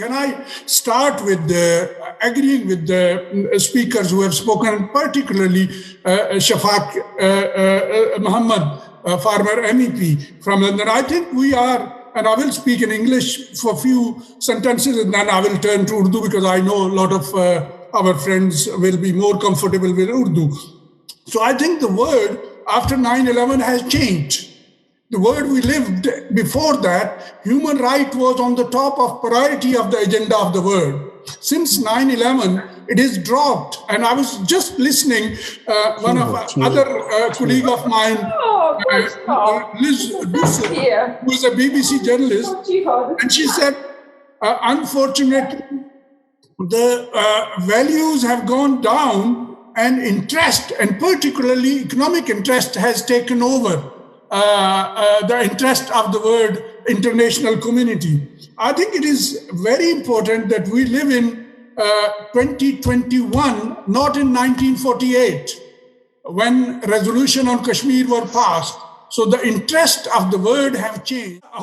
Can I start with agreeing with the speakers who have spoken, particularly Shafaq Muhammad, former MEP from London? I think we are, and I will speak in English for a few sentences and then I will turn to Urdu because I know a lot of our friends will be more comfortable with Urdu. So I think the world after 9/11 has changed. The world we lived before that, human right was on the top of priority of the agenda of the world. Since 9/11, it is dropped. And I was just listening, one of other colleague of mine, Liz Dusser, who is a BBC journalist, and she said, unfortunately, the values have gone down and interest, and particularly economic interest, has taken over the interest of the world international community. I think it is very important that we live in 2021, not in 1948, when resolution on Kashmir were passed. So the interest of the world have changed.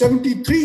73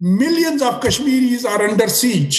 millions of Kashmiris are under siege.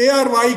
ARY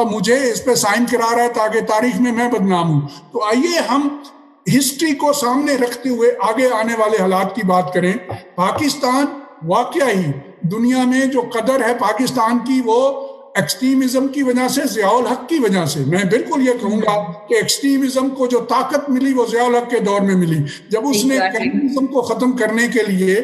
اور مجھے اس پہ sign کرا رہا ہے تاکہ تاریخ میں بدنام ہوں. تو آئیے ہم ہسٹری کو سامنے رکھتے ہوئے آگے آنے والے حالات کی بات کریں. پاکستان واقعہ ہی دنیا میں جو قدر ہے پاکستان کی وہ ایکسٹریمزم کی وجہ سے، ضیاء الحق کی وجہ سے. میں بالکل یہ کہوں گا کہ ایکسٹریمزم کو جو طاقت ملی وہ ضیاء الحق کے دور میں ملی، جب اس نے کمیونزم کو ختم کرنے کے لیے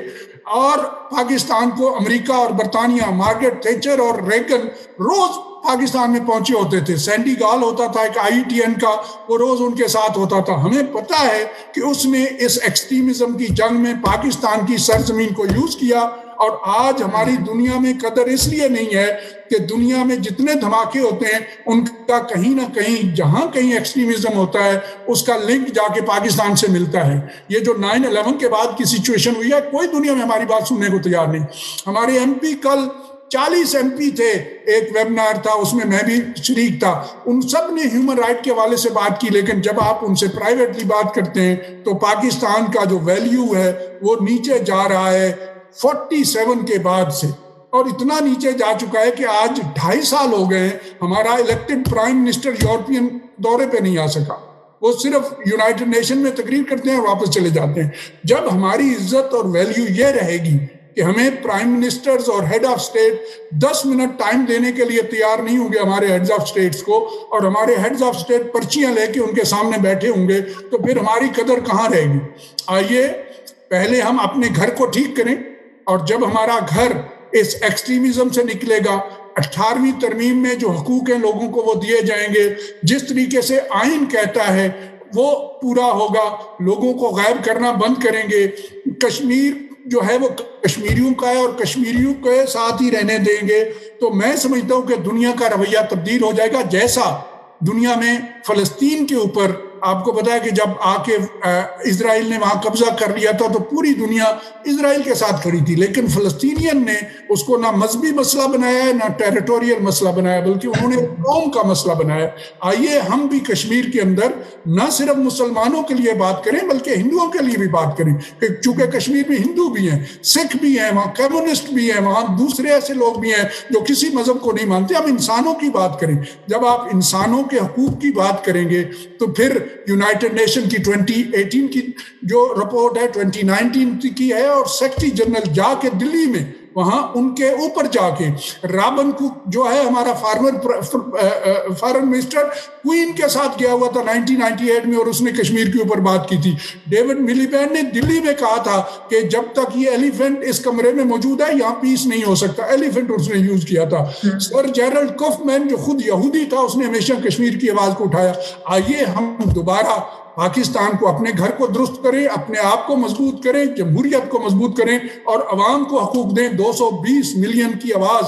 اور پاکستان کو امریکہ اور برطانیہ، مارگریٹ تھیچر اور ریگن روز پاکستان میں پہنچے ہوتے تھے. سینڈی گال ہوتا تھا ایک IETN کا، وہ روز ان کے ساتھ ہوتا تھا. ہمیں پتا ہے کہ اس نے اس ایکسٹریمزم کی جنگ میں پاکستان کی سرزمین کو یوز کیا. اور آج ہماری دنیا میں قدر اس لیے نہیں ہے کہ دنیا میں جتنے دھماکے ہوتے ہیں ان کا کہیں نہ کہیں جہاں کہیں ایکسٹریمزم ہوتا ہے اس کا لنک جا کے پاکستان سے ملتا ہے. یہ جو 9/11 کے بعد کی سچویشن ہوئی ہے، کوئی دنیا میں ہماری بات سننے کو تیار نہیں. ہمارے MP کل 40 MP تھے، ایک ویبنار تھا اس میں بھی شریک تھا، ان سب نے ہیومن رائٹ کے حوالے سے بات کی. لیکن جب آپ ان سے پرائیویٹلی بات کرتے ہیں تو پاکستان کا جو ویلیو ہے وہ نیچے جا رہا ہے 47 کے بعد سے، اور اتنا نیچے جا چکا ہے کہ آج 2.5 سال ہو گئے ہمارا الیکٹڈ پرائم منسٹر یورپین دورے پہ نہیں آ سکا. وہ صرف یونائٹڈ نیشن میں تقریر کرتے ہیں اور واپس چلے جاتے ہیں. جب ہماری عزت اور ویلیو یہ رہے گی کہ ہمیں پرائم منسٹرز اور head of state 10 minute time دینے کے لیے تیار نہیں ہوں گے ہمارے ہیڈز آف اسٹیٹس کو، اور ہمارے ہیڈز آف اسٹیٹ پرچیاں لے کے ان کے سامنے بیٹھے ہوں گے، تو پھر ہماری قدر کہاں رہے گی. آئیے پہلے ہم اپنے گھر کو ٹھیک کریں، اور جب ہمارا گھر اس ایکسٹریمزم سے نکلے گا، 18ویں ترمیم میں جو حقوق ہیں لوگوں کو وہ دیے جائیں گے، جس طریقے سے آئین کہتا ہے وہ پورا ہوگا، لوگوں کو غائب کرنا بند کریں گے. کشمیر جو ہے وہ کشمیریوں کا ہے اور کشمیریوں کے ساتھ ہی رہنے دیں گے. تو میں سمجھتا ہوں کہ دنیا کا رویہ تبدیل ہو جائے گا. جیسا دنیا میں فلسطین کے اوپر آپ کو پتا ہے کہ جب آ کے اسرائیل نے وہاں قبضہ کر لیا تھا تو پوری دنیا اسرائیل کے ساتھ کھڑی تھی، لیکن فلسطینین نے اس کو نہ مذہبی مسئلہ بنایا ہے نہ ٹیریٹوریل مسئلہ بنایا، بلکہ انہوں نے قوم کا مسئلہ بنایا. آئیے ہم بھی کشمیر کے اندر نہ صرف مسلمانوں کے لیے بات کریں بلکہ ہندوؤں کے لیے بھی بات کریں، کہ چونکہ کشمیر میں ہندو بھی ہیں، سکھ بھی ہیں، وہاں کمیونسٹ بھی ہیں، وہاں دوسرے ایسے لوگ بھی ہیں جو کسی مذہب کو نہیں مانتے. ہم انسانوں کی بات کریں. جب آپ انسانوں کے حقوق کی بات کریں گے تو پھر یونائٹڈ نیشن کی 2018 کی جو رپورٹ ہے 2019 کی ہے، اور سیکرٹری جنرل جا کے دلی میں وہاں ان کے اوپر جا کے رابن کوک جو ہے ہمارا فارن منسٹر کوئین کے ساتھ گیا ہوا تھا 1998 میں، اور اس نے کشمیر کے اوپر بات کی تھی. ڈیوڈ ملی بینڈ نے دلی میں کہا تھا کہ جب تک یہ ایلیفینٹ اس کمرے میں موجود ہے یہاں پیس نہیں ہو سکتا. ایلیفینٹ اس نے یوز کیا تھا. سر جیرلڈ کفمین جو خود یہودی تھا اس نے ہمیشہ کشمیر کی آواز کو اٹھایا. آئیے ہم دوبارہ پاکستان کو، اپنے گھر کو درست کریں، اپنے آپ کو مضبوط کریں، جمہوریت کو مضبوط کریں اور عوام کو حقوق دیں. 220 ملین کی آواز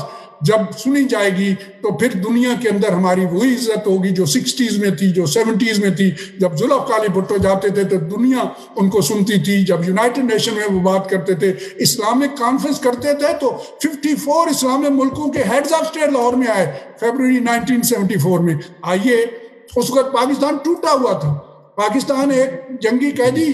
جب سنی جائے گی تو پھر دنیا کے اندر ہماری وہی عزت ہوگی جو 60s میں تھی، جو 70s میں تھی. جب ذوالفقار بھٹو جاتے تھے تو دنیا ان کو سنتی تھی. جب یونائٹڈ نیشن میں وہ بات کرتے تھے، اسلامک کانفرنس کرتے تھے تو 54 اسلامی ملکوں کے ہیڈز آف اسٹیٹ لاہور میں آئے فیبروری 1974 میں. آئیے اس وقت پاکستان ٹوٹا ہوا تھا، پاکستان ایک جنگی قیدی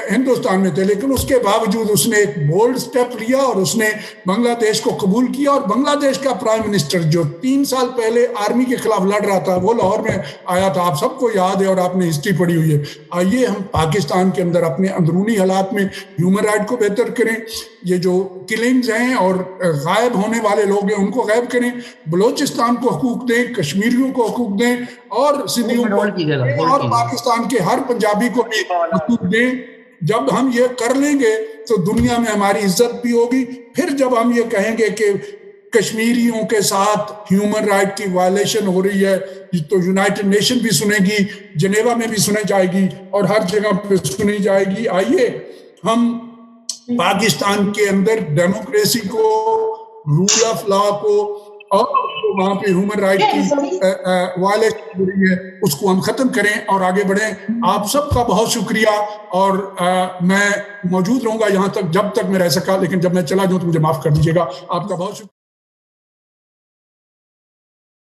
ہندوستان میں تھے، لیکن اس کے باوجود اس نے ایک بولڈ سٹیپ لیا اور اس نے بنگلہ دیش کو قبول کیا. اور بنگلہ دیش کا پرائم منسٹر جو 3 سال پہلے آرمی کے خلاف لڑ رہا تھا وہ لاہور میں آیا تھا. آپ سب کو یاد ہے اور آپ نے ہسٹری پڑھی ہوئی ہے. آئیے ہم پاکستان کے اندر اپنے اندرونی حالات میں ہیومن رائٹ کو بہتر کریں. یہ جو کلنگز ہیں اور غائب ہونے والے لوگ ہیں ان کو غائب کریں. بلوچستان کو حقوق دیں، کشمیریوں کو حقوق دیں، اور سندھیوں کو، اور پاکستان کے ہر پنجابی کو بھی حقوق دیں. جب ہم یہ کر لیں گے تو دنیا میں ہماری عزت بھی ہوگی. پھر جب ہم یہ کہیں گے کہ کشمیریوں کے ساتھ ہیومن رائٹ کی وائلیشن ہو رہی ہے تو یونائٹڈ نیشن بھی سنے گی، جنیوا میں بھی سنے جائے گی اور ہر جگہ پہ سنی جائے گی. آئیے ہم پاکستان کے اندر ڈیموکریسی کو، رول آف لا کو، اور وہاں پہ ہیومن رائٹ کی وائلیشن ہو رہی ہے اس کو ہم ختم کریں اور آگے بڑھیں. آپ سب کا بہت شکریہ، اور میں موجود رہوں گا یہاں تک جب تک میں رہ سکا، لیکن جب میں چلا جاؤں تو مجھے معاف کر دیجیے گا. آپ کا بہت شکریہ.